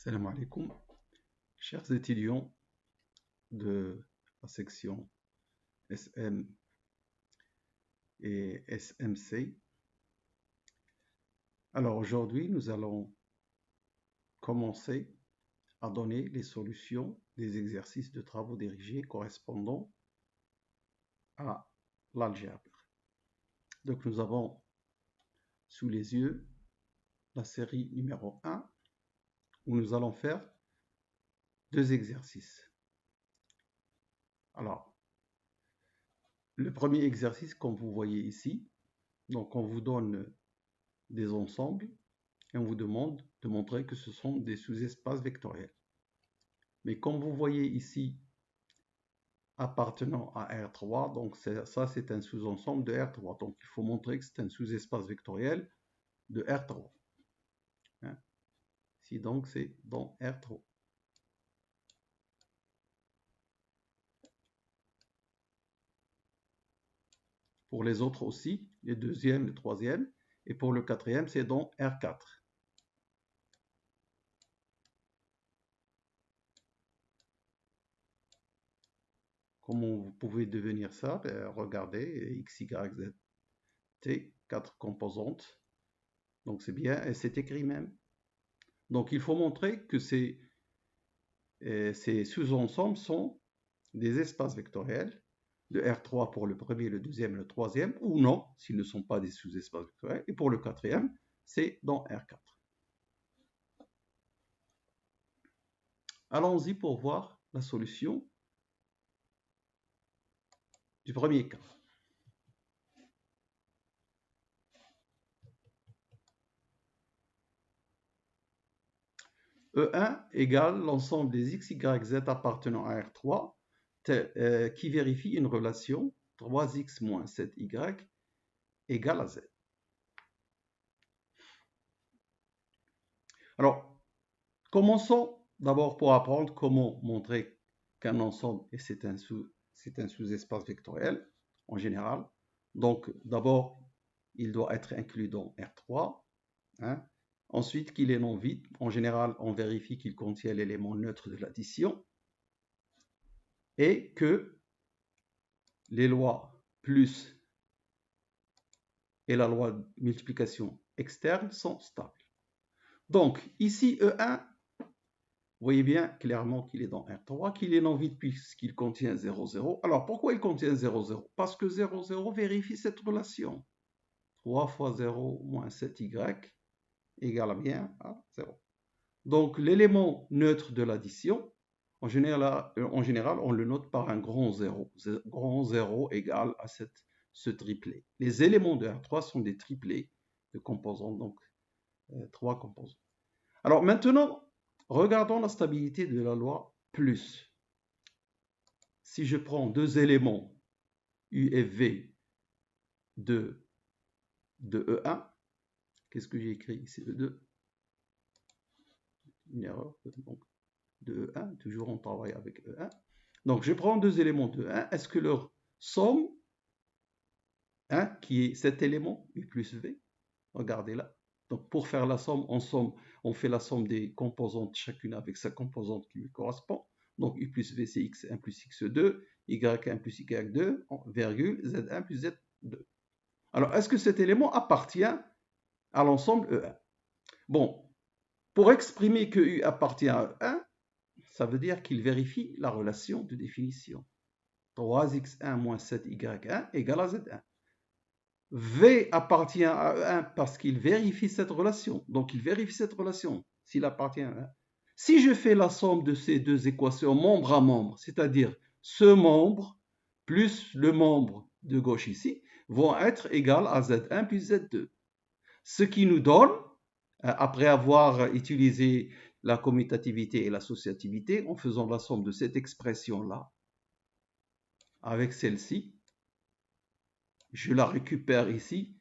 Salam alaikum, chers étudiants de la section SM et SMC. Alors aujourd'hui, nous allons commencer à donner les solutions des exercices de travaux dirigés correspondant à l'algèbre. Donc nous avons sous les yeux la série numéro 1 où nous allons faire deux exercices. Alors, le premier exercice, comme vous voyez ici, donc on vous donne des ensembles et on vous demande de montrer que ce sont des sous-espaces vectoriels. Mais comme vous voyez ici, appartenant à R3, donc ça c'est un sous-ensemble de R3. Donc il faut montrer que c'est un sous-espace vectoriel de R3. Ici donc c'est dans R3. Pour les autres aussi, le deuxième, le troisième, et pour le quatrième, c'est dans R4. Comment vous pouvez devenir ça? Regardez, X, Y, Z, T, 4 composantes. Donc c'est bien, et c'est écrit même. Donc il faut montrer que ces sous-ensembles sont des espaces vectoriels de R3 pour le premier, le deuxième, le troisième, ou non, s'ils ne sont pas des sous-espaces vectoriels. Et pour le quatrième, c'est dans R4. Allons-y pour voir la solution du premier cas. E1 égale l'ensemble des x, y, z appartenant à R3 qui vérifie une relation 3x moins 7y égale à z. Alors, commençons d'abord pour apprendre comment montrer qu'un ensemble c'est un sous-espace vectoriel en général. Donc, d'abord, il doit être inclus dans R3. Ensuite, qu'il est non vide. En général, on vérifie qu'il contient l'élément neutre de l'addition. Et que les lois plus et la loi de multiplication externe sont stables. Donc, ici, E1, vous voyez bien clairement qu'il est dans R3, qu'il est non vide puisqu'il contient 0, 0. Alors, pourquoi il contient 0, 0? Parce que 0, 0 vérifie cette relation. 3 fois 0 moins 7y égale bien à 0. Donc, l'élément neutre de l'addition, en général, on le note par un grand 0. Grand 0 égale à ce triplet. Les éléments de R3 sont des triplets de composantes, donc 3 composantes. Alors maintenant, regardons la stabilité de la loi plus. Si je prends deux éléments U et V de E1, qu'est-ce que j'ai écrit ici? E2. Une erreur, donc de E1, toujours on travaille avec E1. Donc je prends deux éléments de E1, est-ce que leur somme, qui est cet élément, U plus V, regardez là. Donc pour faire la somme, on fait la somme des composantes, chacune avec sa composante qui lui correspond. Donc U plus V c'est X1 plus X2, Y1 plus Y2, virgule, Z1 plus Z2. Alors est-ce que cet élément appartient à l'ensemble E1? Bon, pour exprimer que U appartient à E1, ça veut dire qu'il vérifie la relation de définition. 3x1 moins 7y1 égale à z1. V appartient à E1 parce qu'il vérifie cette relation. Donc il vérifie cette relation s'il appartient à E1. Si je fais la somme de ces deux équations membre à membre, c'est-à-dire ce membre plus le membre de gauche ici, vont être égales à z1 plus z2. Ce qui nous donne, après avoir utilisé la commutativité et l'associativité, en faisant la somme de cette expression-là avec celle-ci, je la récupère ici,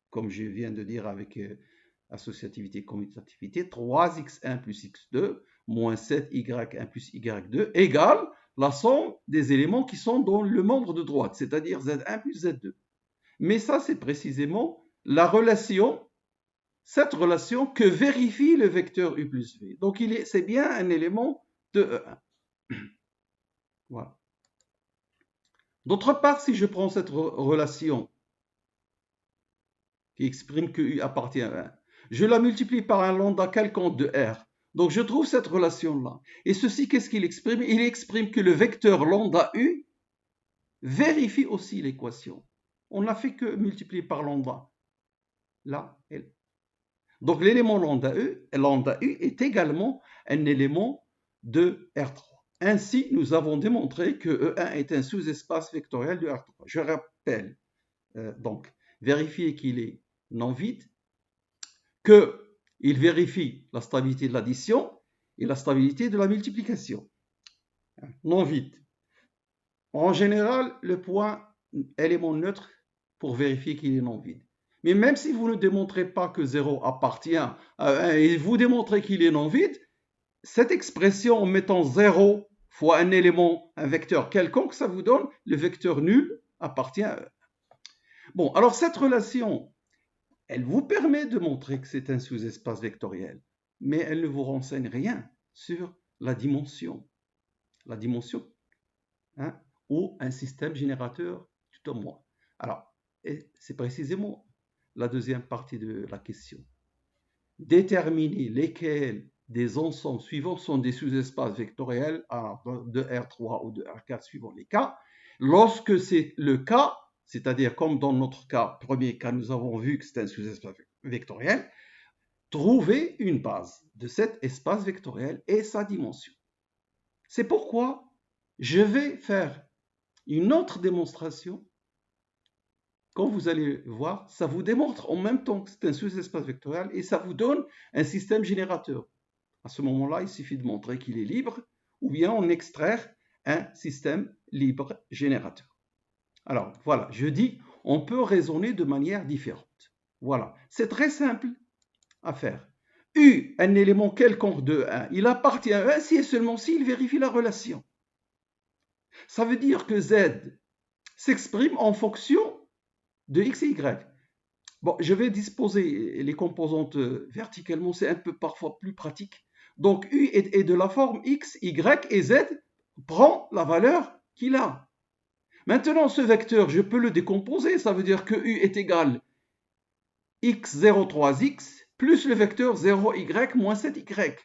comme je viens de dire avec associativité et commutativité, 3x1 plus x2 moins 7y1 plus y2 égale la somme des éléments qui sont dans le membre de droite, c'est-à-dire z1 plus z2. Mais ça, c'est précisément la relation, cette relation que vérifie le vecteur U plus V. Donc c'est bien un élément de E1. Voilà. D'autre part, si je prends cette relation qui exprime que U appartient à 1, je la multiplie par un lambda quelconque de R. Donc je trouve cette relation-là. Et ceci, qu'est-ce qu'il exprime? Il exprime que le vecteur lambda U vérifie aussi l'équation. On n'a fait que multiplier par lambda. Là, elle. Donc l'élément lambda U est également un élément de R3. Ainsi, nous avons démontré que E1 est un sous-espace vectoriel de R3. Je rappelle, donc, vérifier qu'il est non vide, qu'il vérifie la stabilité de l'addition et la stabilité de la multiplication. Non vide. En général, le point élément neutre pour vérifier qu'il est non vide. Mais même si vous ne démontrez pas que 0 appartient à 1 et vous démontrez qu'il est non vide, cette expression en mettant 0 fois un élément, un vecteur quelconque, ça vous donne le vecteur nul appartient à 1. Bon, alors cette relation, elle vous permet de montrer que c'est un sous-espace vectoriel, mais elle ne vous renseigne rien sur la dimension. La dimension, hein, ou un système générateur tout en moins. Alors, c'est précisément la deuxième partie de la question. Déterminer lesquels des ensembles suivants sont des sous-espaces vectoriels de R3 ou de R4 suivant les cas. Lorsque c'est le cas, c'est-à-dire comme dans notre cas, premier cas, nous avons vu que c'est un sous-espace vectoriel, trouver une base de cet espace vectoriel et sa dimension. C'est pourquoi je vais faire une autre démonstration. Quand vous allez voir, ça vous démontre en même temps que c'est un sous-espace vectoriel et ça vous donne un système générateur. À ce moment-là, il suffit de montrer qu'il est libre ou bien en extraire un système libre générateur. Alors, voilà, je dis, on peut raisonner de manière différente. Voilà, c'est très simple à faire. U, un élément quelconque de 1, il appartient à 1 si et seulement s'il vérifie la relation. Ça veut dire que Z s'exprime en fonction de x et y. Bon, je vais disposer les composantes verticalement, c'est un peu parfois plus pratique. Donc U est de la forme x, y et z prend la valeur qu'il a. Maintenant, ce vecteur, je peux le décomposer, ça veut dire que U est égal x0, 3x plus le vecteur 0y moins 7y.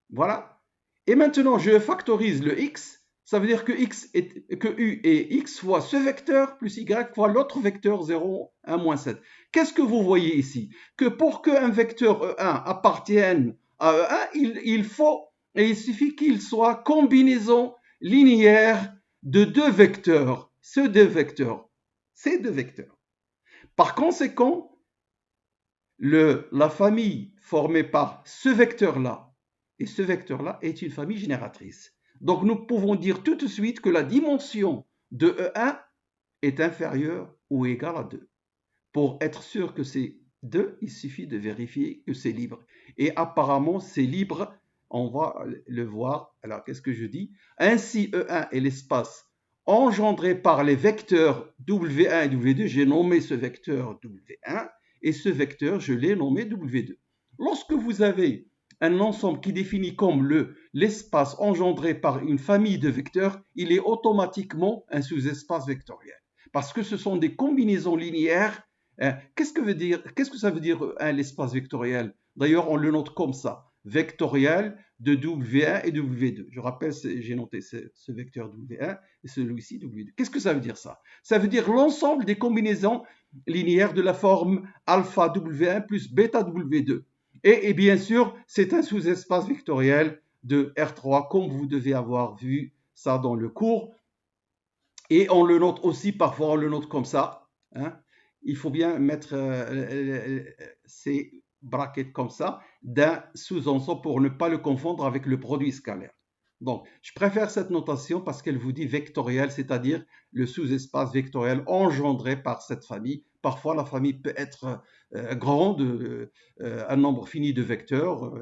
Voilà. Et maintenant, je factorise le x. Ça veut dire que U est x fois ce vecteur plus y fois l'autre vecteur 0, 1, moins 7. Qu'est-ce que vous voyez ici? Que pour qu'un vecteur E1 appartienne à E1, il suffit qu'il soit combinaison linéaire de deux vecteurs. Ces deux vecteurs. Par conséquent, la famille formée par ce vecteur-là et ce vecteur-là est une famille génératrice. Donc nous pouvons dire tout de suite que la dimension de E1 est inférieure ou égale à 2. Pour être sûr que c'est 2, il suffit de vérifier que c'est libre. Et apparemment, c'est libre, on va le voir. Alors, qu'est-ce que je dis? Ainsi, E1 est l'espace engendré par les vecteurs W1 et W2. J'ai nommé ce vecteur W1 et ce vecteur, je l'ai nommé W2. Lorsque vous avez un ensemble qui définit comme l'espace engendré par une famille de vecteurs, il est automatiquement un sous-espace vectoriel. Parce que ce sont des combinaisons linéaires. Qu'est-ce que ça veut dire l'espace vectoriel? D'ailleurs, on le note comme ça. Vectoriel de W1 et W2. Je rappelle, j'ai noté ce vecteur W1 et celui-ci W2. Qu'est-ce que ça veut dire ça? Ça veut dire l'ensemble des combinaisons linéaires de la forme alpha W1 plus bêta W2. Et bien sûr, c'est un sous-espace vectoriel de R3, comme vous devez avoir vu ça dans le cours. Et on le note aussi, parfois on le note comme ça. Hein. Il faut bien mettre ces brackets comme ça d'un sous-ensemble pour ne pas le confondre avec le produit scalaire. Donc, je préfère cette notation parce qu'elle vous dit vectoriel, c'est-à-dire le sous-espace vectoriel engendré par cette famille. Parfois, la famille peut être grande, un nombre fini de vecteurs,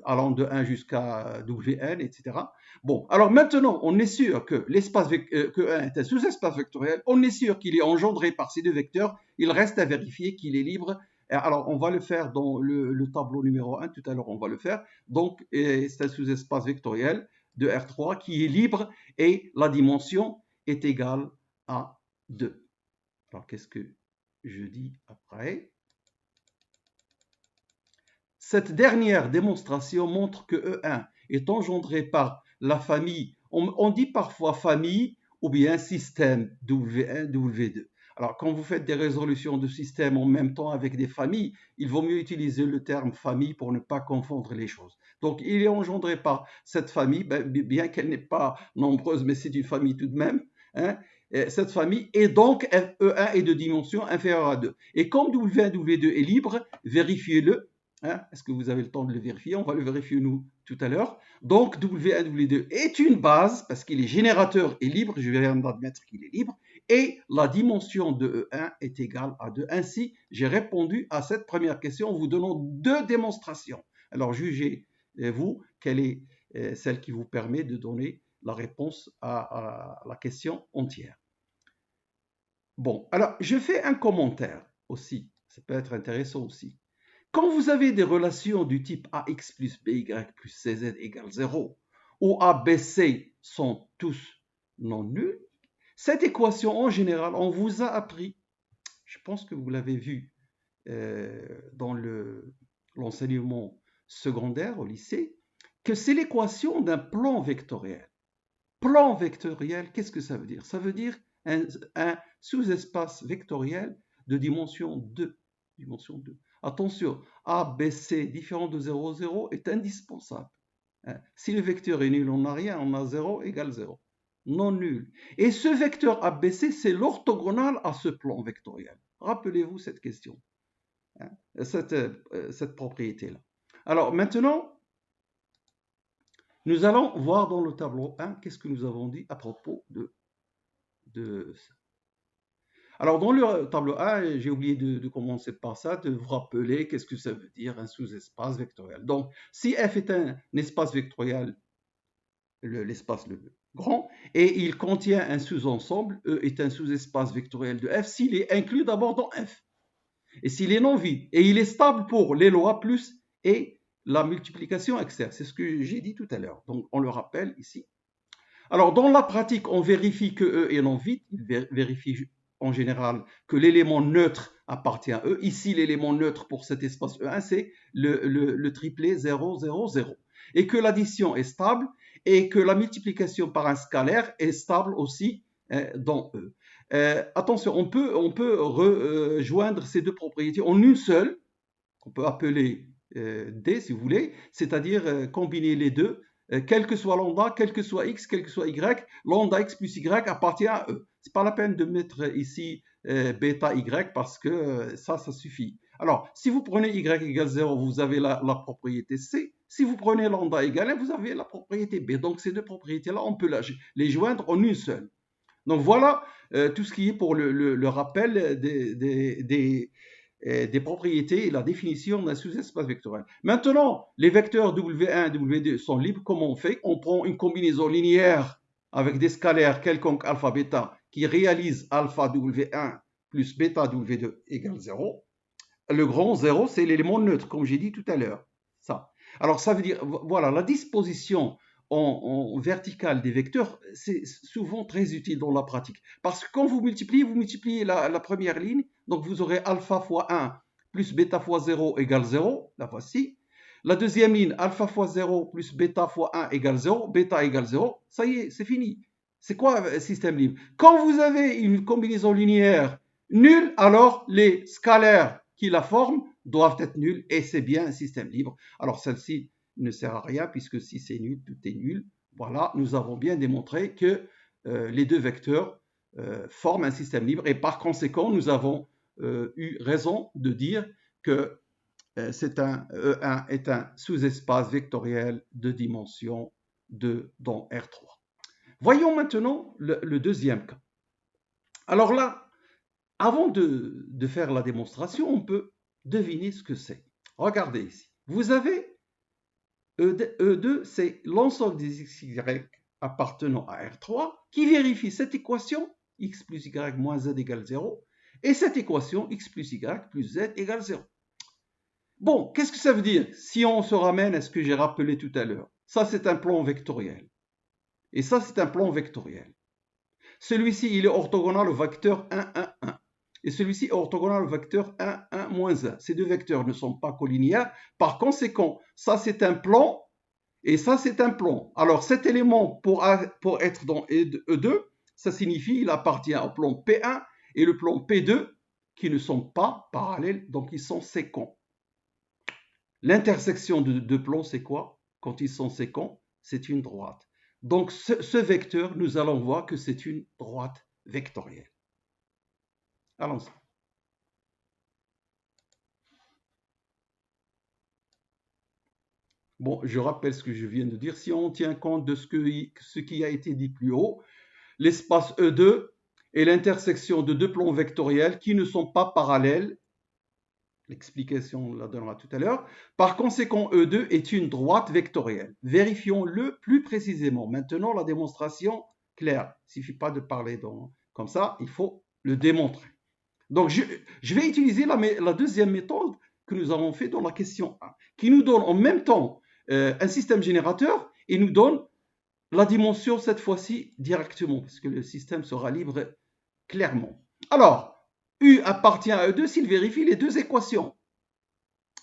allant de 1 jusqu'à Wn, etc. Bon, alors maintenant, on est sûr que l'espace que 1 est un sous-espace vectoriel, on est sûr qu'il est engendré par ces deux vecteurs, il reste à vérifier qu'il est libre. Alors, on va le faire dans le tableau numéro 1, tout à l'heure, on va le faire. Donc, c'est un sous-espace vectoriel de R3 qui est libre et la dimension est égale à 2. Alors, qu'est-ce que je dis après? Cette dernière démonstration montre que E1 est engendré par la famille, on dit parfois famille ou bien système W1, W2. Alors, quand vous faites des résolutions de systèmes en même temps avec des familles, il vaut mieux utiliser le terme famille pour ne pas confondre les choses. Donc, il est engendré par cette famille, bien qu'elle n'est pas nombreuse, mais c'est une famille tout de même. Hein, cette famille, et donc E1 est de dimension inférieure à 2. Et comme W1, W2 est libre, vérifiez-le. Hein, est-ce que vous avez le temps de le vérifier? On va le vérifier nous tout à l'heure. Donc W1, W2 est une base parce qu'il est générateur et libre. Je viens d'admettre qu'il est libre. Et la dimension de E1 est égale à 2. Ainsi, j'ai répondu à cette première question en vous donnant deux démonstrations. Alors jugez-vous quelle est celle qui vous permet de donner la réponse à la question entière. Bon, alors je fais un commentaire aussi. Ça peut être intéressant aussi. Quand vous avez des relations du type AX plus BY plus CZ égale 0, où A, B, C sont tous non nuls, cette équation en général, on vous a appris, je pense que vous l'avez vu dans l'enseignement secondaire au lycée, que c'est l'équation d'un plan vectoriel. Plan vectoriel, qu'est-ce que ça veut dire? Ça veut dire un sous-espace vectoriel de dimension 2. Dimension 2. Attention, A, B, C différent de 0, 0 est indispensable. Si le vecteur est nul, on n'a rien, on a 0 égale 0. Non nul. Et ce vecteur ABC, c'est l'orthogonal à ce plan vectoriel. Rappelez-vous cette question, cette propriété-là. Alors maintenant, nous allons voir dans le tableau 1 qu'est-ce que nous avons dit à propos de ça. Alors, dans le tableau A, j'ai oublié de commencer par ça, de vous rappeler qu'est-ce que ça veut dire un sous-espace vectoriel. Donc, si F est un espace vectoriel, l'espace le grand, et il contient un sous-ensemble, E est un sous-espace vectoriel de F s'il est inclus d'abord dans F. Et s'il est non vide, et il est stable pour les lois plus et la multiplication externe. C'est ce que j'ai dit tout à l'heure. Donc, on le rappelle ici. Alors, dans la pratique, on vérifie que E est non vide. Il vérifie en général que l'élément neutre appartient à E. Ici, l'élément neutre pour cet espace E1, c'est le triplet 0, 0, 0. Et que l'addition est stable et que la multiplication par un scalaire est stable aussi dans E. Attention, on peut rejoindre ces deux propriétés en une seule, qu'on peut appeler D si vous voulez, c'est-à-dire combiner les deux. Quel que soit lambda, quel que soit x, quel que soit y, lambda x plus y appartient à E. Ce n'est pas la peine de mettre ici bêta y parce que ça suffit. Alors, si vous prenez y égale 0, vous avez la propriété C. Si vous prenez lambda égale 1, vous avez la propriété B. Donc, ces deux propriétés-là, on peut les joindre en une seule. Donc, voilà tout ce qui est pour le rappel des propriétés et la définition d'un sous-espace vectoriel. Maintenant, les vecteurs W1 et W2 sont libres. Comment on fait? On prend une combinaison linéaire avec des scalaires quelconques alpha, bêta qui réalisent alpha W1 plus bêta W2 égale 0. Le grand 0, c'est l'élément neutre, comme j'ai dit tout à l'heure. Ça. Alors, ça veut dire, voilà, la disposition en verticale des vecteurs, c'est souvent très utile dans la pratique. Parce que quand vous multipliez la première ligne, donc vous aurez alpha fois 1 plus bêta fois 0 égale 0, la voici. La deuxième ligne, alpha fois 0 plus bêta fois 1 égale 0, bêta égale 0, ça y est, c'est fini. C'est quoi un système libre? Quand vous avez une combinaison linéaire nulle, alors les scalaires qui la forment doivent être nuls et c'est bien un système libre. Alors celle-ci ne sert à rien puisque si c'est nul, tout est nul. Voilà, nous avons bien démontré que les deux vecteurs forment un système libre et par conséquent, nous avons eu raison de dire que E1 est un sous-espace vectoriel de dimension 2 dans R3. Voyons maintenant le deuxième cas. Alors là, avant de faire la démonstration, on peut deviner ce que c'est. Regardez ici. Vous avez E2, c'est l'ensemble des xy appartenant à R3 qui vérifie cette équation x plus y moins z égale 0 et cette équation x plus y plus z égale 0. Bon, qu'est-ce que ça veut dire? Si on se ramène à ce que j'ai rappelé tout à l'heure, ça c'est un plan vectoriel et ça c'est un plan vectoriel. Celui-ci il est orthogonal au vecteur 1, 1, 1 et celui-ci est orthogonal au vecteur 1, 1, moins 1. Ces deux vecteurs ne sont pas collinéaires. Par conséquent, ça c'est un plan et ça c'est un plan. Alors cet élément pour être dans E2, ça signifie qu'il appartient au plan P1 et le plan P2 qui ne sont pas parallèles, donc ils sont séquents. L'intersection de deux plans, c'est quoi? Quand ils sont séquents, c'est une droite. Donc ce vecteur, nous allons voir que c'est une droite vectorielle. Allons-y. Bon, je rappelle ce que je viens de dire. Si on tient compte de ce qui a été dit plus haut, l'espace E2 est l'intersection de deux plans vectoriels qui ne sont pas parallèles. L'explication, on la donnera tout à l'heure. Par conséquent, E2 est une droite vectorielle. Vérifions-le plus précisément. Maintenant, la démonstration claire. Il ne suffit pas de parler comme ça, il faut le démontrer. Donc, je vais utiliser la deuxième méthode que nous avons fait dans la question 1, qui nous donne en même temps un système générateur et nous donne la dimension cette fois-ci directement, parce que le système sera libre clairement. Alors, U appartient à E2 s'il vérifie les deux équations.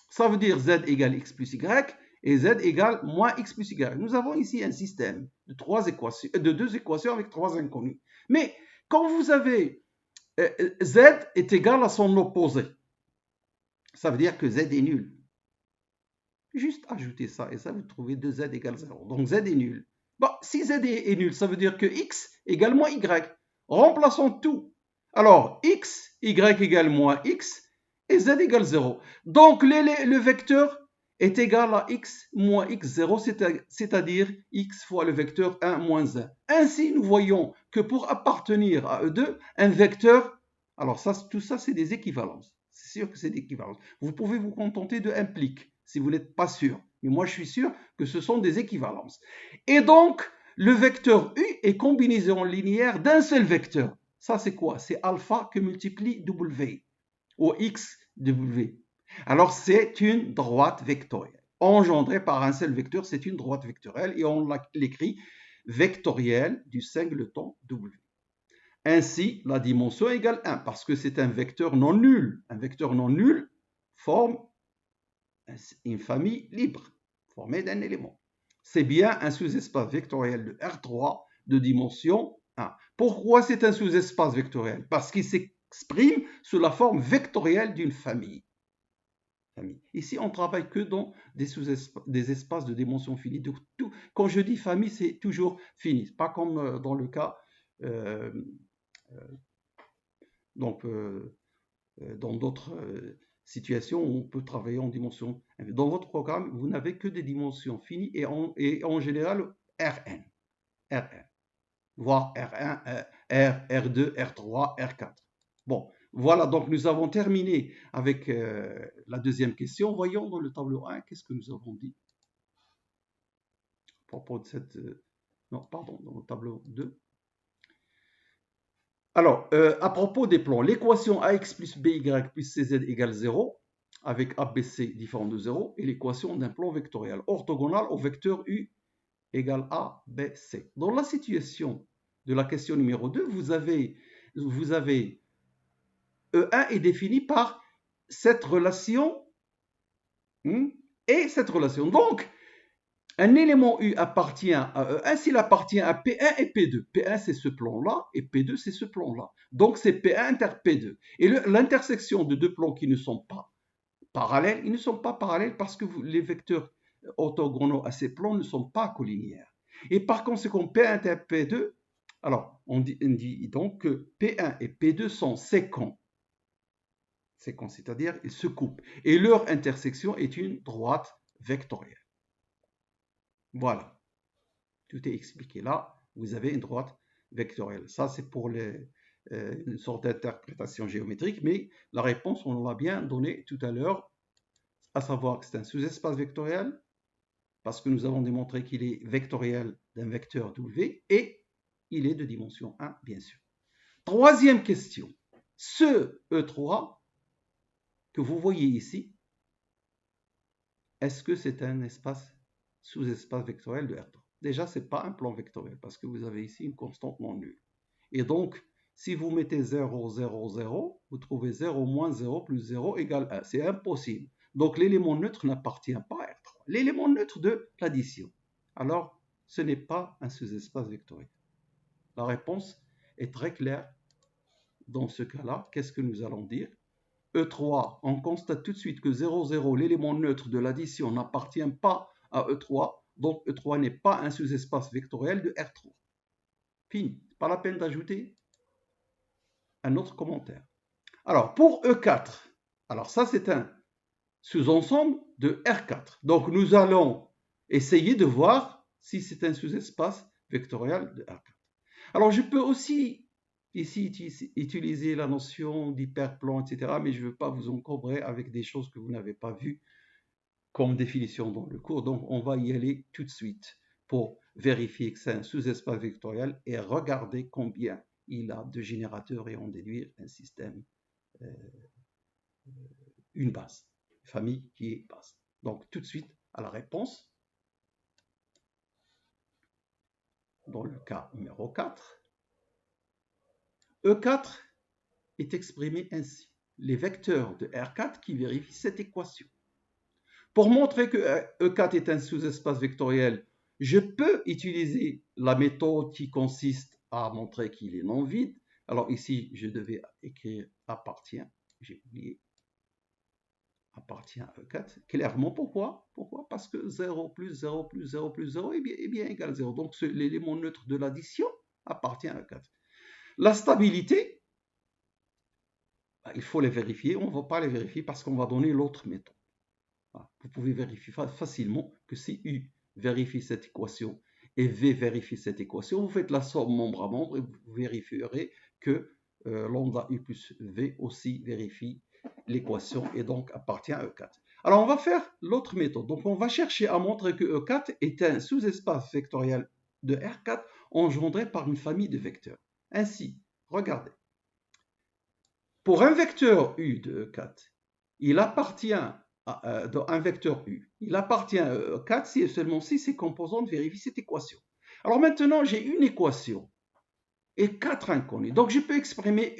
Ça veut dire Z égale X plus Y et Z égale moins X plus Y. Nous avons ici un système de deux équations avec trois inconnus. Mais quand vous avez Z est égal à son opposé, ça veut dire que Z est nul. Juste ajouter ça et ça, vous trouvez 2Z égale 0. Donc Z est nul. Bon, si Z est nul, ça veut dire que X égale moins Y. Remplaçons tout. Alors, X, Y égale moins X et Z égale 0. Donc, le vecteur est égal à X moins X0, c'est-à-dire X fois le vecteur 1 moins 1. Ainsi, nous voyons que pour appartenir à E2, un vecteur, alors ça, tout ça, c'est des équivalences. C'est sûr que c'est des équivalences. Vous pouvez vous contenter de implique si vous n'êtes pas sûr. Mais moi, je suis sûr que ce sont des équivalences. Et donc, le vecteur U est combinaison linéaire d'un seul vecteur. Ça, c'est quoi? C'est alpha que multiplie W, ou XW. Alors, c'est une droite vectorielle. Engendrée par un seul vecteur, c'est une droite vectorielle et on l'écrit vectorielle du singleton W. Ainsi, la dimension égale 1 parce que c'est un vecteur non nul. Un vecteur non nul forme une famille libre, formée d'un élément. C'est bien un sous-espace vectoriel de R3 de dimension 1. Pourquoi c'est un sous-espace vectoriel? Parce qu'il s'exprime sous la forme vectorielle d'une famille. Ici, on ne travaille que dans des espaces de dimension finie. Donc, quand je dis famille, c'est toujours fini. Pas comme dans le cas dans d'autres situations où on peut travailler en dimension. Dans votre programme, vous n'avez que des dimensions finies et en général Rn, voire R1, R, R2, R3, R4. Bon, voilà, donc nous avons terminé avec la deuxième question. Voyons dans le tableau 1, qu'est-ce que nous avons dit à propos de cette... non, pardon, dans le tableau 2. Alors, à propos des plans, l'équation AX plus BY plus CZ égale 0, avec ABC différent de 0, est l'équation d'un plan vectoriel orthogonal au vecteur U égale ABC. Dans la situation de la question numéro 2, vous avez E1 est défini par cette relation et cette relation. Donc, un élément U appartient à E1 s'il appartient à P1 et P2. P1, c'est ce plan-là, et P2, c'est ce plan-là. Donc, c'est P1 inter P2. Et l'intersection de deux plans qui ne sont pas parallèles, ils ne sont pas parallèles parce que les vecteurs orthogonaux à ces plans ne sont pas collinéaires. Et par conséquent, P1 inter P2, alors, on dit donc que P1 et P2 sont séquents. Séquents, c'est-à-dire ils se coupent. Et leur intersection est une droite vectorielle. Voilà, tout est expliqué là. Vous avez une droite vectorielle. Ça, c'est pour une sorte d'interprétation géométrique, mais la réponse, on l'a bien donnée tout à l'heure, à savoir que c'est un sous-espace vectoriel parce que nous avons démontré qu'il est vectoriel d'un vecteur W, et il est de dimension 1, bien sûr. Troisième question. Ce E3 que vous voyez ici, est-ce que c'est un espace sous-espace vectoriel de R3? Déjà, ce n'est pas un plan vectoriel, parce que vous avez ici une constante non nulle. Et donc, si vous mettez 0, 0, 0, vous trouvez 0 moins 0 plus 0 égale 1. C'est impossible. Donc, l'élément neutre n'appartient pas à R3. L'élément neutre de l'addition. Alors, ce n'est pas un sous-espace vectoriel. La réponse est très claire. Dans ce cas-là, qu'est-ce que nous allons dire? E3, on constate tout de suite que 0, 0, l'élément neutre de l'addition n'appartient pas à E3. Donc, E3 n'est pas un sous-espace vectoriel de R3. Fini. Pas la peine d'ajouter un autre commentaire. Alors, pour E4, alors ça, c'est un sous-ensemble de R4. Donc, nous allons essayer de voir si c'est un sous-espace vectoriel de R4. Alors, je peux aussi ici utiliser la notion d'hyperplan, etc., mais je ne veux pas vous encombrer avec des choses que vous n'avez pas vues comme définition dans le cours. Donc, on va y aller tout de suite pour vérifier que c'est un sous-espace vectoriel et regarder combien il a de générateurs et en déduire un système, une base, une famille qui est base. Donc, tout de suite à la réponse. Dans le cas numéro 4, E4 est exprimé ainsi. Les vecteurs de R4 qui vérifient cette équation. Pour montrer que E4 est un sous-espace vectoriel, je peux utiliser la méthode qui consiste à montrer qu'il est non vide. Alors ici, je devais écrire appartient, j'ai oublié, appartient à E4. Clairement, pourquoi? Pourquoi? Parce que 0 plus 0 plus 0 plus 0 est bien égal à 0. Donc l'élément neutre de l'addition appartient à E4. La stabilité, il faut les vérifier. On ne va pas les vérifier parce qu'on va donner l'autre méthode. Vous pouvez vérifier facilement que si U vérifie cette équation et V vérifie cette équation, vous faites la somme membre à membre et vous vérifierez que lambda U plus V aussi vérifie l'équation et donc appartient à E4. Alors on va faire l'autre méthode. Donc on va chercher à montrer que E4 est un sous-espace vectoriel de R4 engendré par une famille de vecteurs. Ainsi, regardez. Pour un vecteur U de E4, il appartient dans un vecteur U. Il appartient à E4 si et seulement si ses composantes vérifient cette équation. Alors maintenant, j'ai une équation et 4 inconnus. Donc je peux exprimer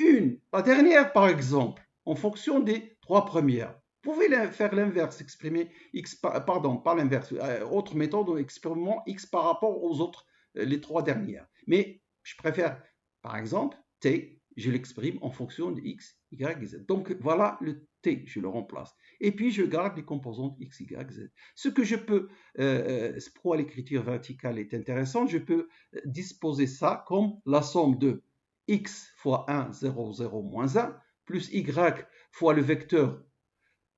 la dernière par exemple, en fonction des 3 premières. Vous pouvez faire l'inverse, exprimer x, pardon, pas l'inverse, autre méthode, exprimant x par rapport aux autres, les 3 dernières. Mais je préfère, par exemple, t, je l'exprime en fonction de x, y, z. Donc voilà le t, je le remplace. Et puis je garde les composantes x, y, z. Ce que je peux, pourquoi l'écriture verticale est intéressante, je peux disposer ça comme la somme de x fois 1, 0, 0, moins 1, plus y fois le vecteur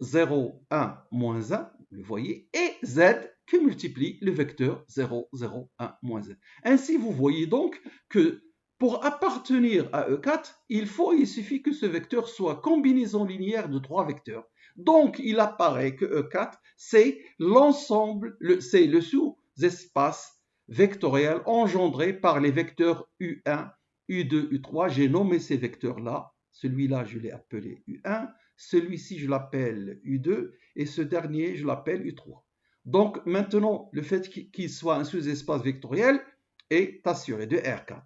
0, 1, moins 1, vous voyez, et z qui multiplie le vecteur 0, 0, 1, moins 1. Ainsi, vous voyez donc que pour appartenir à E4, il suffit que ce vecteur soit combinaison linéaire de 3 vecteurs. Donc, il apparaît que E4, c'est l'ensemble, c'est le sous-espace vectoriel engendré par les vecteurs U1, U2, U3. J'ai nommé ces vecteurs-là. Celui-là, je l'ai appelé U1. Celui-ci, je l'appelle U2. Et ce dernier, je l'appelle U3. Donc, maintenant, le fait qu'il soit un sous-espace vectoriel est assuré de R4.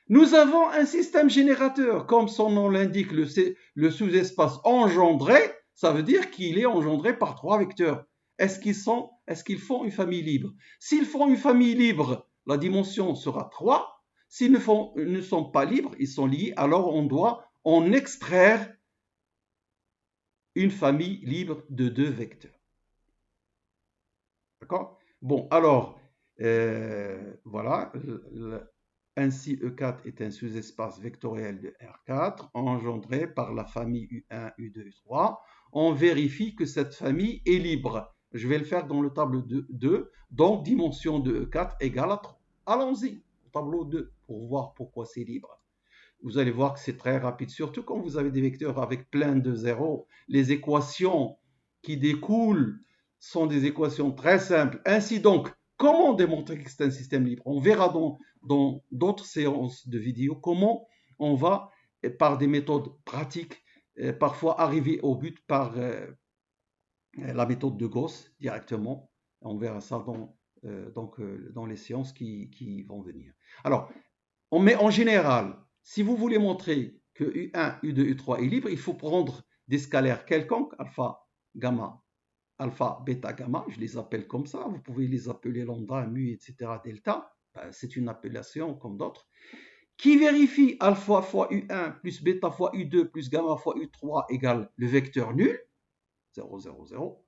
Nous avons un système générateur, comme son nom l'indique, le sous-espace engendré, ça veut dire qu'il est engendré par 3 vecteurs. Est-ce qu'ils font une famille libre? S'ils font une famille libre, la dimension sera 3. S'ils ne sont pas libres, ils sont liés, alors on doit en extraire une famille libre de 2 vecteurs. D'accord? Bon, alors, voilà. Ainsi, E4 est un sous-espace vectoriel de R4 engendré par la famille U1, U2, U3. On vérifie que cette famille est libre. Je vais le faire dans le tableau 2. Donc, dimension de E4 égale à 3. Allons-y au tableau 2 pour voir pourquoi c'est libre. Vous allez voir que c'est très rapide, surtout quand vous avez des vecteurs avec plein de zéros. Les équations qui découlent sont des équations très simples. Ainsi donc, comment démontrer que c'est un système libre? On verra dans d'autres séances de vidéos comment on va, par des méthodes pratiques, parfois arriver au but par la méthode de Gauss directement. On verra ça dans les séances qui vont venir. Alors, mais en général, si vous voulez montrer que U1, U2, U3 est libre, il faut prendre des scalaires quelconques, alpha, gamma, alpha, bêta, gamma, je les appelle comme ça, vous pouvez les appeler lambda, mu, etc., delta, c'est une appellation comme d'autres, qui vérifie alpha fois U1 plus bêta fois U2 plus gamma fois U3 égale le vecteur nul, 0, 0, 0.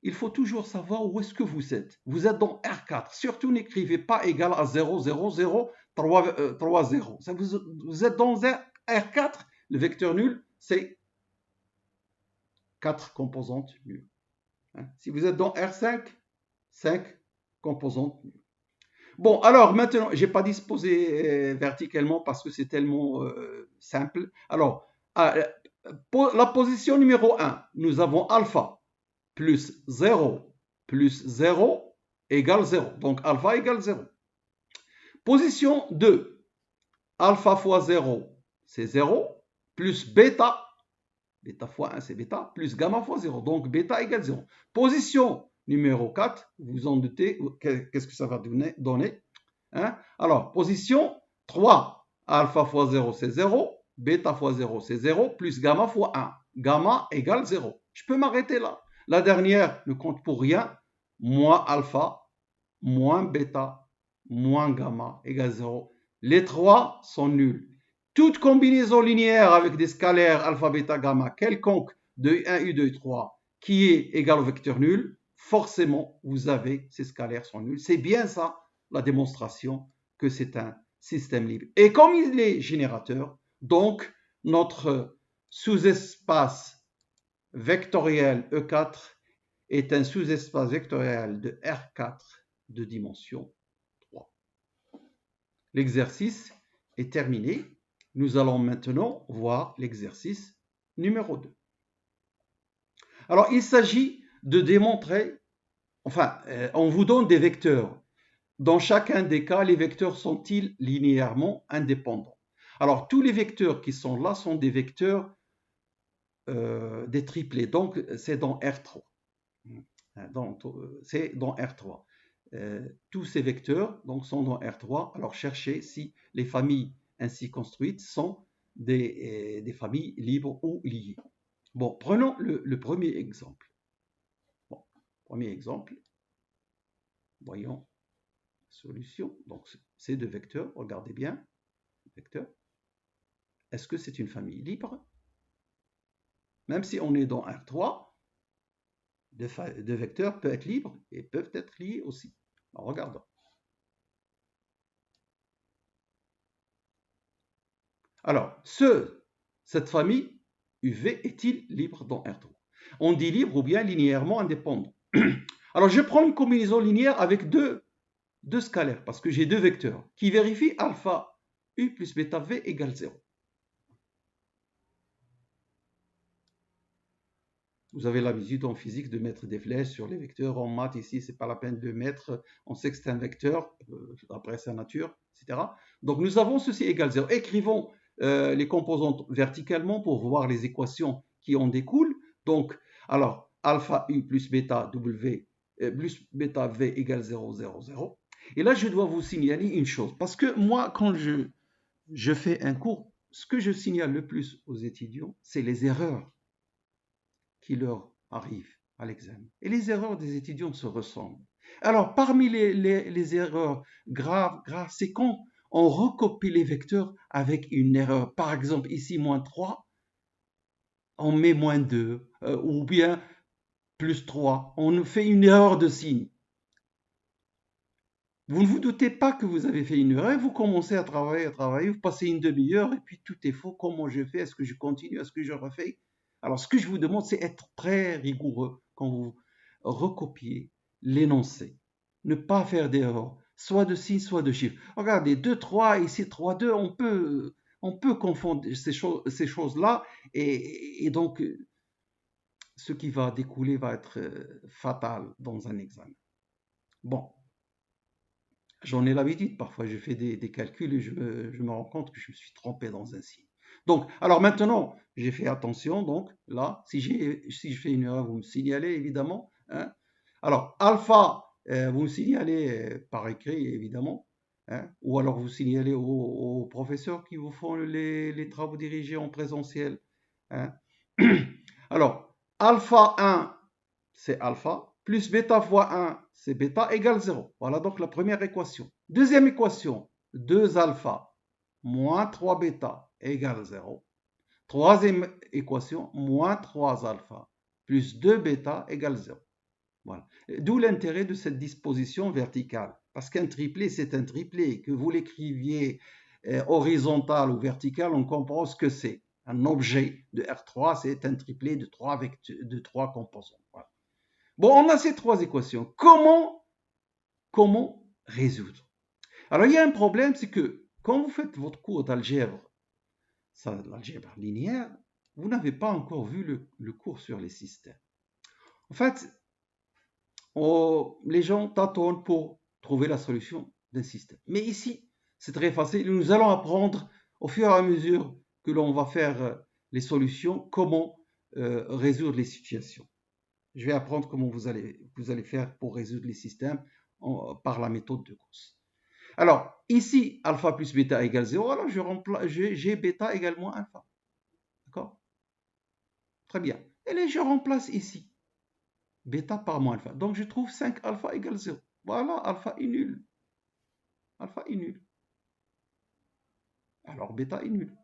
Il faut toujours savoir où est-ce que vous êtes. Vous êtes dans R4. Surtout n'écrivez pas égal à 0, 0, 0, 3, 0. Vous êtes dans R4. Le vecteur nul, c'est 4 composantes nulles. Si vous êtes dans R5, 5 composantes nulles. Bon, alors maintenant, je n'ai pas disposé verticalement parce que c'est tellement simple. Alors, la position numéro 1, nous avons alpha plus 0 égale 0. Donc, alpha égale 0. Position 2, alpha fois 0, c'est 0, plus bêta, bêta fois 1, c'est bêta, plus gamma fois 0. Donc, bêta égale 0. Position numéro 4, vous vous en doutez, qu'est-ce que ça va donner hein? Alors, position 3, alpha fois 0, c'est 0, bêta fois 0, c'est 0, plus gamma fois 1. Gamma égale 0. Je peux m'arrêter là. La dernière ne compte pour rien. Moins alpha, moins bêta, moins gamma égale 0. Les trois sont nuls. Toute combinaison linéaire avec des scalaires alpha, bêta, gamma quelconque de U1, U2, U3 qui est égal au vecteur nul, forcément, vous avez ces scalaires sont nuls. C'est bien ça la démonstration que c'est un système libre. Et comme il est générateur, donc notre sous-espace vectoriel E4 est un sous-espace vectoriel de R4 de dimension 3. L'exercice est terminé. Nous allons maintenant voir l'exercice numéro 2. Alors, il s'agit de démontrer, on vous donne des vecteurs. Dans chacun des cas, les vecteurs sont-ils linéairement indépendants? Alors, tous les vecteurs qui sont là sont des vecteurs des triplés. Donc, c'est dans R3. C'est dans R3. Tous ces vecteurs donc, sont dans R3. Alors, cherchez si les familles ainsi construites sont des familles libres ou liées. Bon, prenons le premier exemple. Bon, premier exemple. Voyons. Solution. Donc, ces deux vecteurs, regardez bien. Vecteur. Est-ce que c'est une famille libre? Même si on est dans R3, deux vecteurs peuvent être libres et peuvent être liés aussi. Alors, regardons. Alors, cette famille UV est-il libre dans R3? On dit libre ou bien linéairement indépendant. Alors, je prends une combinaison linéaire avec deux scalaires, parce que j'ai deux vecteurs, qui vérifient alpha U plus bêta V égale 0. Vous avez l'habitude en physique de mettre des flèches sur les vecteurs. En maths, ici, ce n'est pas la peine de mettre. On sait que c'est un vecteur, après sa nature, etc. Donc, nous avons ceci égale 0. Écrivons les composantes verticalement pour voir les équations qui en découlent. Donc, alors, alpha U plus bêta W plus bêta V égale 0, 0, 0. Et là, je dois vous signaler une chose. Parce que moi, quand je fais un cours, ce que je signale le plus aux étudiants, c'est les erreurs qui leur arrivent à l'examen. Et les erreurs des étudiants se ressemblent. Alors, parmi les erreurs graves, c'est quand on recopie les vecteurs avec une erreur. Par exemple, ici, moins 3, on met moins 2, ou bien plus 3. On fait une erreur de signe. Vous ne vous doutez pas que vous avez fait une erreur, vous commencez à travailler, vous passez une demi-heure, et puis tout est faux. Comment je fais? Est-ce que je continue? Est-ce que je refais? Alors, ce que je vous demande, c'est être très rigoureux quand vous recopiez l'énoncé. Ne pas faire d'erreur, soit de signe, soit de chiffre. Regardez, 2, 3, ici 3, 2, on peut confondre ces choses-là. Et donc, ce qui va découler va être fatal dans un examen. Bon, j'en ai l'habitude, parfois je fais des calculs et je me rends compte que je me suis trompé dans un signe. Donc, alors maintenant, j'ai fait attention, donc là, si je fais une erreur, vous me signalez évidemment. Hein. Alors, alpha, vous me signalez par écrit évidemment, hein, ou alors vous signalez aux professeurs qui vous font les travaux dirigés en présentiel. Hein. Alors, alpha 1, c'est alpha, plus bêta fois 1, c'est bêta, égale 0. Voilà donc la première équation. Deuxième équation, 2 alpha moins 3 bêta égale 0. Troisième équation, moins 3 alpha plus 2 bêta égale 0. Voilà. D'où l'intérêt de cette disposition verticale. Parce qu'un triplé, c'est un triplé. Que vous l'écriviez horizontal ou vertical, on comprend ce que c'est. Un objet de R3, c'est un triplé de 3 composants. Voilà. Bon, on a ces 3 équations. Comment résoudre? Alors, il y a un problème, c'est que quand vous faites votre cours d'algèbre, l'algèbre linéaire, vous n'avez pas encore vu le cours sur les systèmes. En fait, les gens tâtonnent pour trouver la solution d'un système. Mais ici, c'est très facile. Nous allons apprendre au fur et à mesure que l'on va faire les solutions, comment résoudre les situations. Je vais apprendre comment vous allez faire pour résoudre les systèmes par la méthode de Gauss. Alors, ici, alpha plus bêta égale 0, alors j'ai bêta égale moins alpha. D'accord? Très bien. Et je remplace ici bêta par moins alpha. Donc, je trouve 5 alpha égale 0. Voilà, alpha est nul. Alpha est nul. Alors, bêta est nul.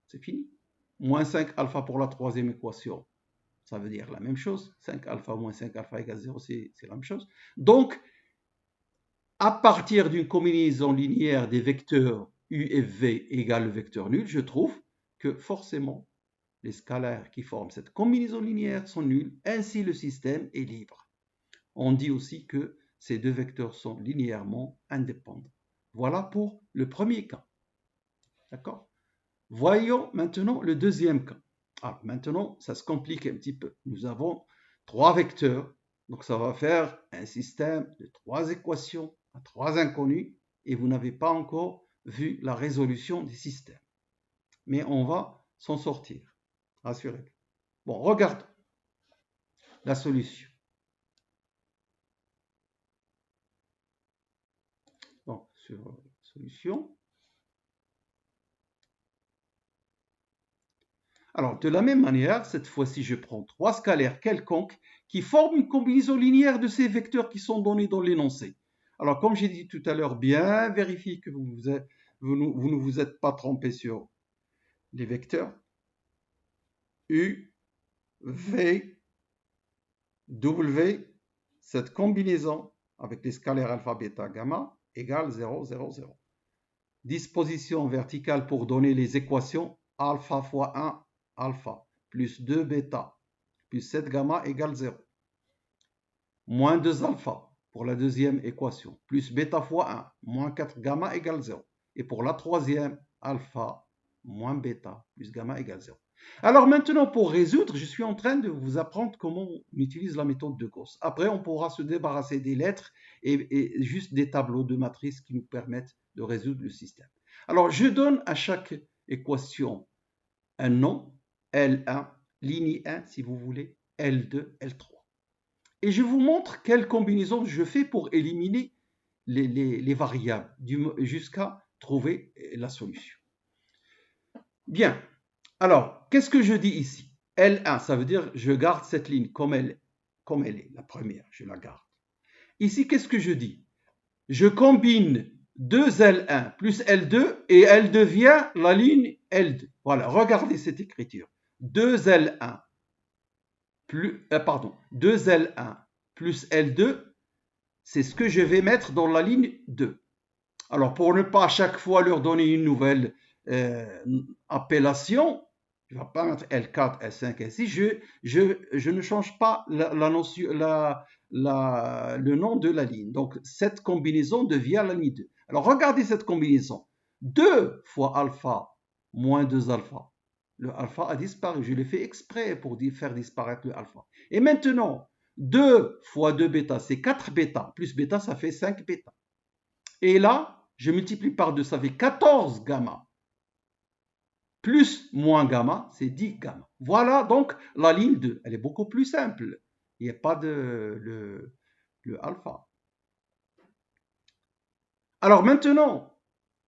C'est fini. Moins 5 alpha pour la troisième équation. Ça veut dire la même chose. 5 alpha moins 5 alpha égale 0, c'est la même chose. Donc, à partir d'une combinaison linéaire des vecteurs u et v égale le vecteur nul, je trouve que forcément, les scalaires qui forment cette combinaison linéaire sont nuls, ainsi le système est libre. On dit aussi que ces deux vecteurs sont linéairement indépendants. Voilà pour le premier cas. D'accord? Voyons maintenant le deuxième cas. Alors maintenant, ça se complique un petit peu. Nous avons 3 vecteurs, donc ça va faire un système de 3 équations à 3 inconnus, et vous n'avez pas encore vu la résolution des systèmes. Mais on va s'en sortir, rassurez-vous. Bon, regardons la solution. Donc, sur solution. Alors, de la même manière, cette fois-ci, je prends 3 scalaires quelconques qui forment une combinaison linéaire de ces vecteurs qui sont donnés dans l'énoncé. Alors, comme j'ai dit tout à l'heure, bien vérifiez que vous ne vous êtes pas trompé sur les vecteurs. U, V, W, cette combinaison avec les scalaires alpha, bêta, gamma égale 0, 0, 0. Disposition verticale pour donner les équations alpha fois 1, alpha, plus 2 bêta, plus 7 gamma égale 0. Moins 2 alpha pour la deuxième équation, plus bêta fois 1, moins 4 gamma égale 0. Et pour la troisième, alpha moins bêta plus gamma égale 0. Alors maintenant, pour résoudre, je suis en train de vous apprendre comment on utilise la méthode de Gauss. Après, on pourra se débarrasser des lettres et juste des tableaux de matrices qui nous permettent de résoudre le système. Alors, je donne à chaque équation un nom, L1, ligne 1 si vous voulez, L2, L3. Et je vous montre quelle combinaison je fais pour éliminer les variables jusqu'à trouver la solution. Bien. Alors, qu'est-ce que je dis ici? L1, ça veut dire je garde cette ligne comme elle est, la première, je la garde. Ici, qu'est-ce que je dis? Je combine 2L1 plus L2 et elle devient la ligne L2. Voilà, regardez cette écriture. 2L1 plus, 2L1 plus L2, c'est ce que je vais mettre dans la ligne 2. Alors, pour ne pas à chaque fois leur donner une nouvelle appellation, je ne vais pas mettre L4, L5, L6, je ne change pas le nom de la ligne. Donc, cette combinaison devient la ligne 2. Alors, regardez cette combinaison. 2 fois alpha moins 2 alpha. Le alpha a disparu. Je l'ai fait exprès pour faire disparaître le alpha. Et maintenant, 2 fois 2 bêta, c'est 4 bêta. Plus bêta, ça fait 5 bêta. Et là, je multiplie par 2, ça fait 14 gamma. Plus moins gamma, c'est 10 gamma. Voilà donc la ligne 2. Elle est beaucoup plus simple. Il n'y a pas de le alpha. Alors maintenant,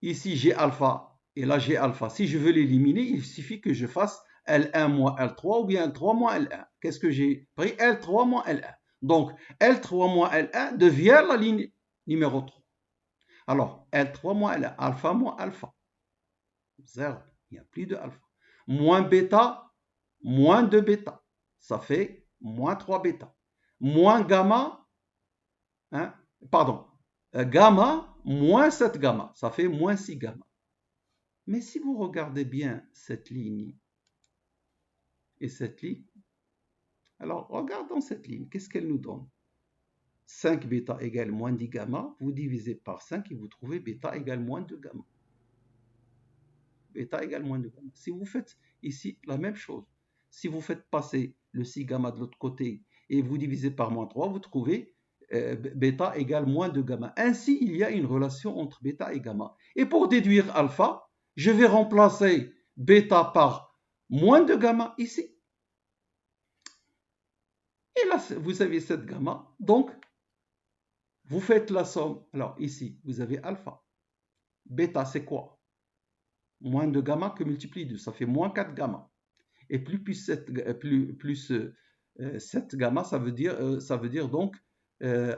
ici j'ai alpha et là j'ai alpha. Si je veux l'éliminer, il suffit que je fasse L1 moins L3 ou bien L3 moins L1. Qu'est-ce que j'ai pris? L3 moins L1. Donc L3 moins L1 devient la ligne numéro 3. Alors L3 moins L1, alpha moins alpha. 0, il n'y a plus de alpha. Moins bêta, moins 2 bêta. Ça fait moins 3 bêta. Moins gamma, hein, pardon, gamma moins 7 gamma. Ça fait moins 6 gamma. Mais si vous regardez bien cette ligne et cette ligne, alors regardons cette ligne. Qu'est-ce qu'elle nous donne? 5 bêta égale moins 10 gamma. Vous divisez par 5 et vous trouvez bêta égale moins 2 gamma. Bêta égale moins 2 gamma. Si vous faites ici la même chose, si vous faites passer le 6 gamma de l'autre côté et vous divisez par moins 3, vous trouvez bêta égale moins 2 gamma. Ainsi, il y a une relation entre bêta et gamma. Et pour déduire alpha, je vais remplacer bêta par moins 2 gamma ici. Et là, vous avez 7 gamma. Donc, vous faites la somme. Alors ici, vous avez alpha. Bêta, c'est quoi? Moins 2 gamma que multiplie 2, ça fait moins 4 gamma. Et plus 7 gamma, ça veut dire donc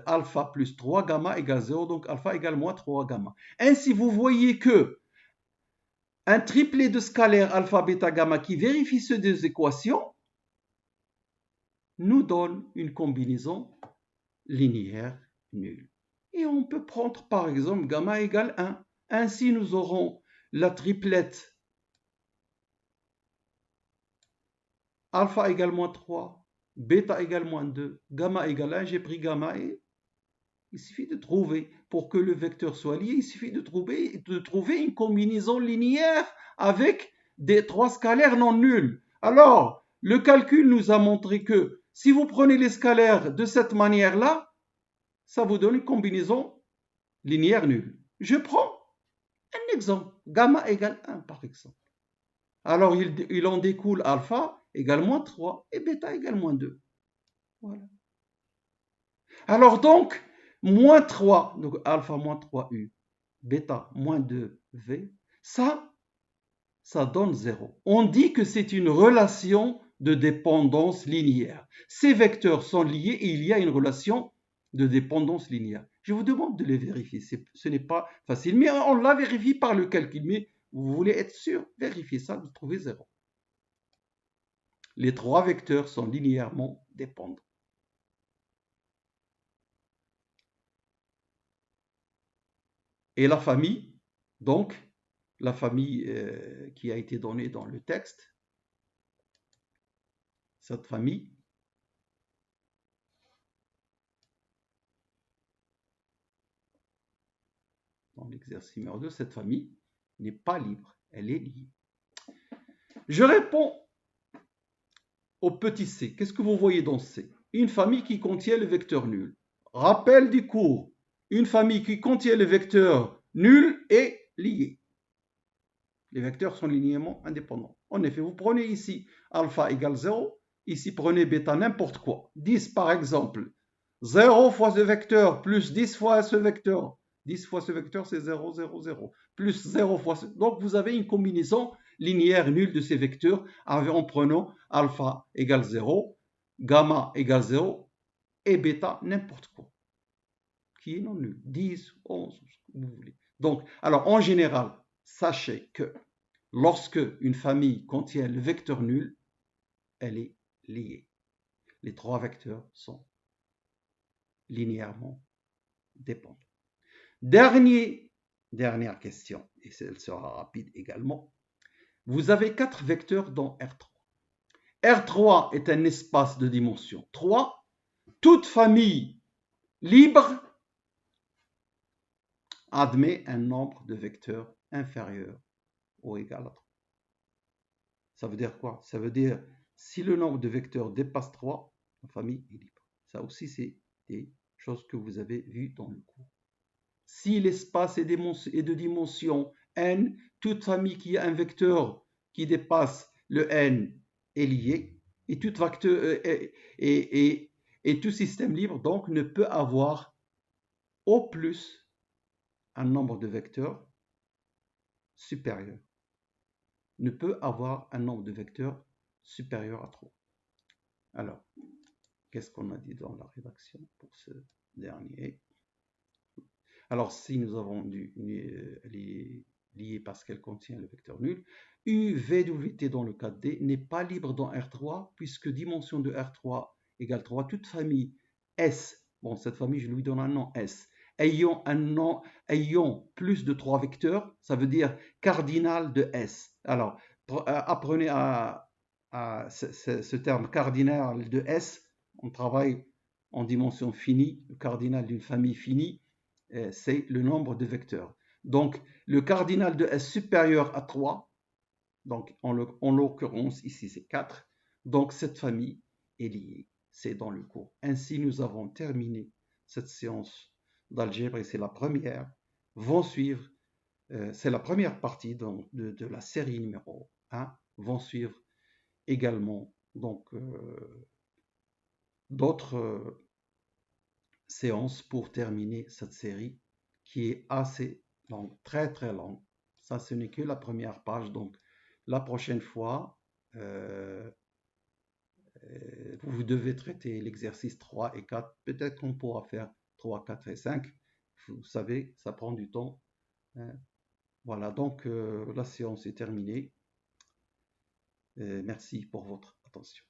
alpha plus 3 gamma égale 0, donc alpha égale moins 3 gamma. Ainsi, vous voyez que un triplet de scalaire alpha, bêta, gamma qui vérifie ces deux équations nous donne une combinaison linéaire nulle. Et on peut prendre par exemple gamma égale 1. Ainsi, nous aurons la triplette alpha égale moins 3, bêta égale moins 2, gamma égale 1, j'ai pris gamma et il suffit de trouver, pour que le vecteur soit lié, il suffit de trouver une combinaison linéaire avec des 3 scalaires non nuls. Alors, le calcul nous a montré que si vous prenez les scalaires de cette manière-là, ça vous donne une combinaison linéaire nulle. Je prends un exemple, gamma égale 1 par exemple. Alors, il en découle alpha égale moins 3 et bêta égale moins 2. Voilà. Alors donc, moins 3, donc alpha moins 3U, bêta moins 2V, ça donne 0. On dit que c'est une relation de dépendance linéaire. Ces vecteurs sont liés et il y a une relation de dépendance linéaire. Je vous demande de les vérifier. Ce n'est pas facile, mais on la vérifie par le calcul. Mais vous voulez être sûr, vérifiez ça, vous trouvez 0. Les 3 vecteurs sont linéairement dépendants. Et la famille, donc, la famille qui a été donnée dans le texte, cette famille, dans l'exercice numéro 2, cette famille n'est pas libre, elle est liée. Je réponds au petit c. Qu'est-ce que vous voyez dans C? Une famille qui contient le vecteur nul. Rappel du cours, une famille qui contient le vecteur nul est liée. Les vecteurs sont linéairement indépendants. En effet, vous prenez ici alpha égale 0, ici prenez bêta n'importe quoi. 10 par exemple. 0 fois ce vecteur plus 10 fois ce vecteur. 10 fois ce vecteur, c'est 0, 0, 0. Plus 0 fois ce... Donc, vous avez une combinaison linéaire nulle de ces vecteurs en prenant alpha égale 0, gamma égale 0 et bêta n'importe quoi. Qui est non nul. 10, 11, ce que vous voulez. Donc, alors, en général, sachez que lorsque une famille contient le vecteur nul, elle est liée. Les 3 vecteurs sont linéairement dépendants. Dernière question, et elle sera rapide également. Vous avez 4 vecteurs dans R3. R3 est un espace de dimension 3. Toute famille libre admet un nombre de vecteurs inférieur ou égal à 3. Ça veut dire quoi? Ça veut dire si le nombre de vecteurs dépasse 3, la famille est libre. Ça aussi, c'est des choses que vous avez vues dans le cours. Si l'espace est de dimension n, toute famille qui a un vecteur qui dépasse le n est liée, et tout vecteur et tout système libre donc ne peut avoir au plus un nombre de vecteurs supérieur. Ne peut avoir un nombre de vecteurs supérieur à 3. Alors, qu'est-ce qu'on a dit dans la rédaction pour ce dernier? Alors, si nous avons lié parce qu'elle contient le vecteur nul, UVWT dans le cas D n'est pas libre dans R3 puisque dimension de R3 égale 3. Toute famille S, bon, cette famille, je lui donne un nom S, ayant plus de 3 vecteurs, ça veut dire cardinal de S. Alors, apprenez à ce terme cardinal de S, on travaille en dimension finie, le cardinal d'une famille finie, c'est le nombre de vecteurs. Donc, le cardinal de S supérieur à 3, donc en l'occurrence ici c'est 4, donc cette famille est liée. C'est dans le cours. Ainsi, nous avons terminé cette séance d'algèbre et c'est la première. Vont suivre, c'est la première partie de la série numéro 1. Vont suivre également donc d'autres séances pour terminer cette série qui est assez longue, très très longue. Ça, ce n'est que la première page. Donc, la prochaine fois, vous devez traiter l'exercice 3 et 4. Peut-être qu'on pourra faire 3, 4 et 5. Vous savez, ça prend du temps. Voilà, donc la séance est terminée. Merci pour votre attention.